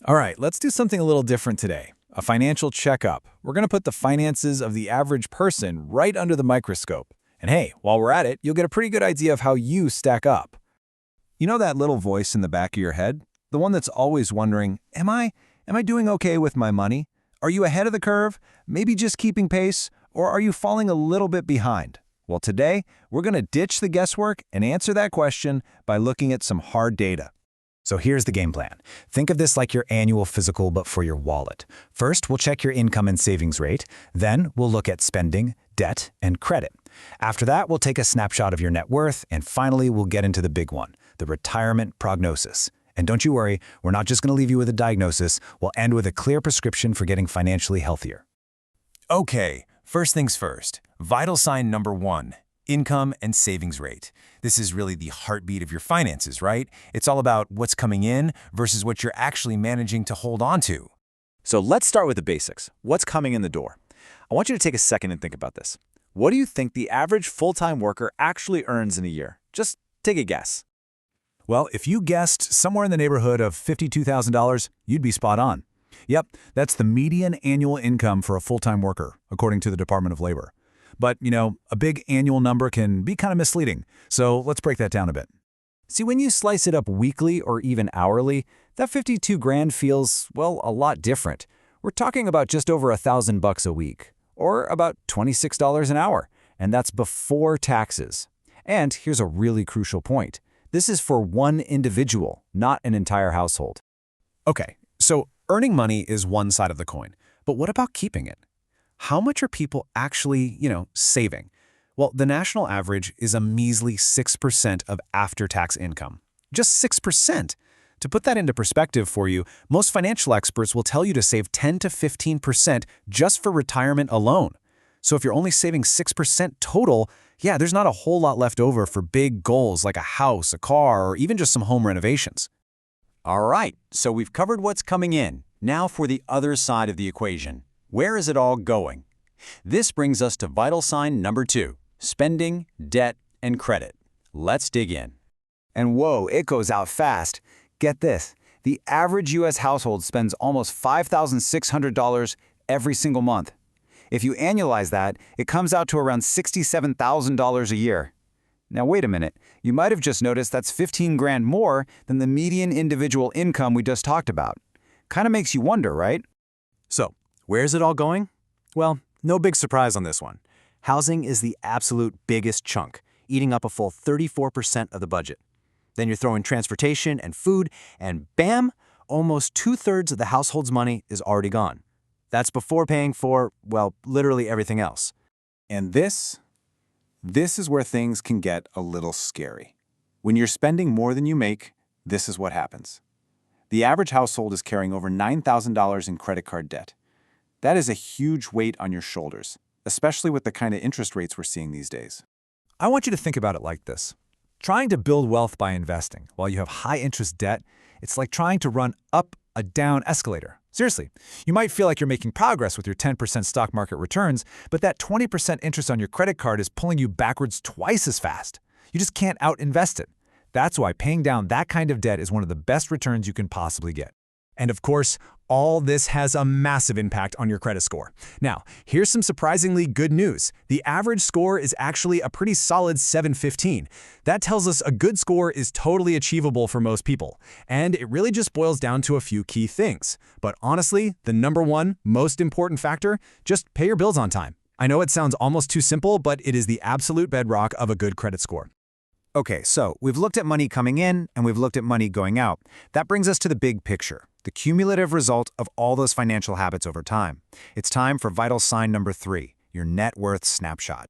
All right, let's do something a little different today. A financial checkup. We're going to put the finances of the average person right under the microscope. And hey, while we're at it, you'll get a pretty good idea of how you stack up. You know that little voice in the back of your head? The one that's always wondering, am I doing okay with my money? Are you ahead of the curve? Maybe just keeping pace? Or are you falling a little bit behind? Well, today, we're going to ditch the guesswork and answer that question by looking at some hard data. So here's the game plan. Think of this like your annual physical, but for your wallet. First, we'll check your income and savings rate. Then, we'll look at spending, debt, and credit. After that, we'll take a snapshot of your net worth. And finally, we'll get into the big one, the retirement prognosis. And don't you worry, we're not just going to leave you with a diagnosis. We'll end with a clear prescription for getting financially healthier. Okay, first things first. Vital sign number 1, income and savings rate. This is really the heartbeat of your finances, right? It's all about what's coming in versus what you're actually managing to hold on to. So let's start with the basics. What's coming in the door? I want you to take a second and think about this. What do you think the average full-time worker actually earns in a year? Just take a guess. Well, if you guessed somewhere in the neighborhood of $52,000, you'd be spot on. Yep, that's the median annual income for a full-time worker, according to the Department of Labor. But, a big annual number can be kind of misleading, so let's break that down a bit. See, when you slice it up weekly or even hourly, that 52 grand feels, well, a lot different. We're talking about just over $1,000 a week, or about $26 an hour, and that's before taxes. And here's a really crucial point. This is for one individual, not an entire household. Okay, so earning money is one side of the coin, but what about keeping it? How much are people actually, saving? Well, the national average is a measly 6% of after-tax income. Just 6%. To put that into perspective for you, most financial experts will tell you to save 10 to 15% just for retirement alone. So if you're only saving 6% total, there's not a whole lot left over for big goals like a house, a car, or even just some home renovations. All right, so we've covered what's coming in. Now for the other side of the equation. Where is it all going? This brings us to vital sign number 2, spending, debt, and credit. Let's dig in. And whoa, it goes out fast. Get this, the average U.S. household spends almost $5,600 every single month. If you annualize that, it comes out to around $67,000 a year. Now wait a minute, you might have just noticed that's 15 grand more than the median individual income we just talked about. Kind of makes you wonder, right? So, where's it all going? Well, no big surprise on this one. Housing is the absolute biggest chunk, eating up a full 34% of the budget. Then you throw in transportation and food, and bam, almost 2/3 of the household's money is already gone. That's before paying for, well, literally everything else. And this is where things can get a little scary. When you're spending more than you make, this is what happens. The average household is carrying over $9,000 in credit card debt. That is a huge weight on your shoulders, especially with the kind of interest rates we're seeing these days. I want you to think about it like this. Trying to build wealth by investing while you have high-interest debt, it's like trying to run up a down escalator. Seriously, you might feel like you're making progress with your 10% stock market returns, but that 20% interest on your credit card is pulling you backwards twice as fast. You just can't out-invest it. That's why paying down that kind of debt is one of the best returns you can possibly get. And of course, all this has a massive impact on your credit score. Now, here's some surprisingly good news. The average score is actually a pretty solid 715. That tells us a good score is totally achievable for most people. And it really just boils down to a few key things. But honestly, the number one most important factor, just pay your bills on time. I know it sounds almost too simple, but it is the absolute bedrock of a good credit score. Okay, so we've looked at money coming in and we've looked at money going out. That brings us to the big picture, the cumulative result of all those financial habits over time. It's time for vital sign number 3, your net worth snapshot.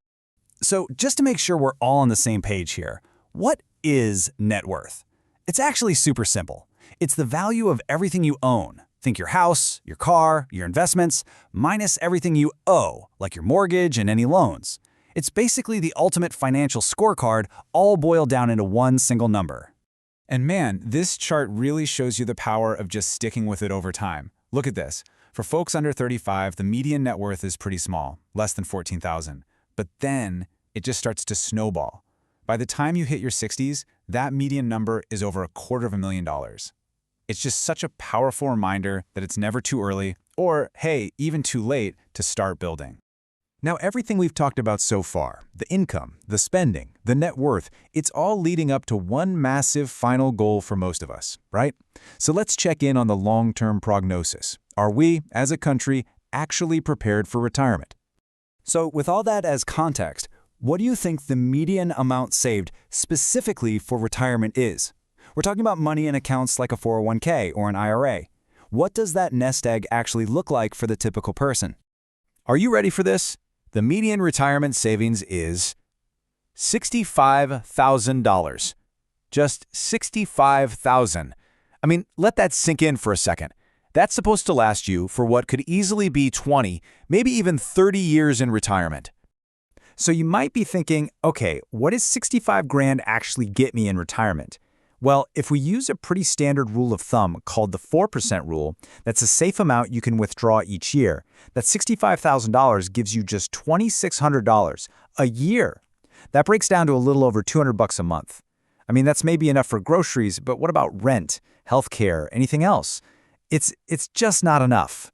So just to make sure we're all on the same page here, what is net worth? It's actually super simple. It's the value of everything you own. Think your house, your car, your investments, minus everything you owe, like your mortgage and any loans. It's basically the ultimate financial scorecard, all boiled down into one single number. And man, this chart really shows you the power of just sticking with it over time. Look at this. For folks under 35, the median net worth is pretty small, less than $14,000. But then it just starts to snowball. By the time you hit your 60s, that median number is over $250,000. It's just such a powerful reminder that it's never too early, or, hey, even too late, to start building. Now, everything we've talked about so far, the income, the spending, the net worth, it's all leading up to one massive final goal for most of us, right? So let's check in on the long-term prognosis. Are we, as a country, actually prepared for retirement? So with all that as context, what do you think the median amount saved specifically for retirement is? We're talking about money in accounts like a 401k or an IRA. What does that nest egg actually look like for the typical person? Are you ready for this? The median retirement savings is $65,000. Just $65,000. I mean, let that sink in for a second. That's supposed to last you for what could easily be 20, maybe even 30 years in retirement. So you might be thinking, okay, what does 65 grand actually get me in retirement? Well, if we use a pretty standard rule of thumb called the 4% rule, that's a safe amount you can withdraw each year. That $65,000 gives you just $2,600 a year. That breaks down to a little over $200 a month. I mean, that's maybe enough for groceries, but what about rent, healthcare, anything else? It's just not enough.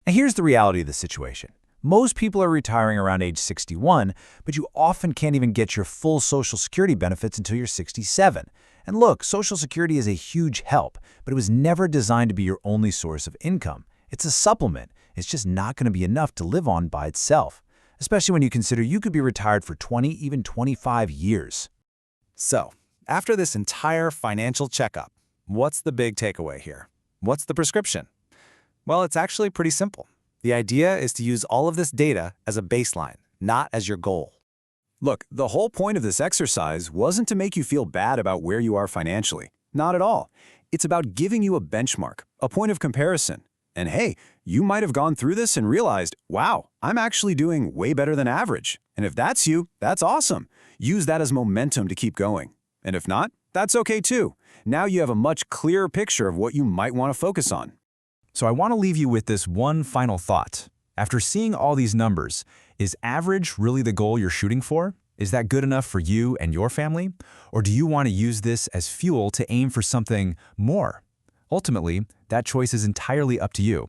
And here's the reality of the situation. Most people are retiring around age 61, but you often can't even get your full Social Security benefits until you're 67. And look, Social Security is a huge help, but it was never designed to be your only source of income. It's a supplement. It's just not going to be enough to live on by itself, especially when you consider you could be retired for 20, even 25 years. So, after this entire financial checkup, what's the big takeaway here? What's the prescription? Well, it's actually pretty simple. The idea is to use all of this data as a baseline, not as your goal. Look, the whole point of this exercise wasn't to make you feel bad about where you are financially. Not at all. It's about giving you a benchmark, a point of comparison. And hey, you might have gone through this and realized, wow, I'm actually doing way better than average. And if that's you, that's awesome. Use that as momentum to keep going. And if not, that's okay too. Now you have a much clearer picture of what you might want to focus on. So I want to leave you with this one final thought. After seeing all these numbers, is average really the goal you're shooting for? Is that good enough for you and your family? Or do you want to use this as fuel to aim for something more? Ultimately, that choice is entirely up to you.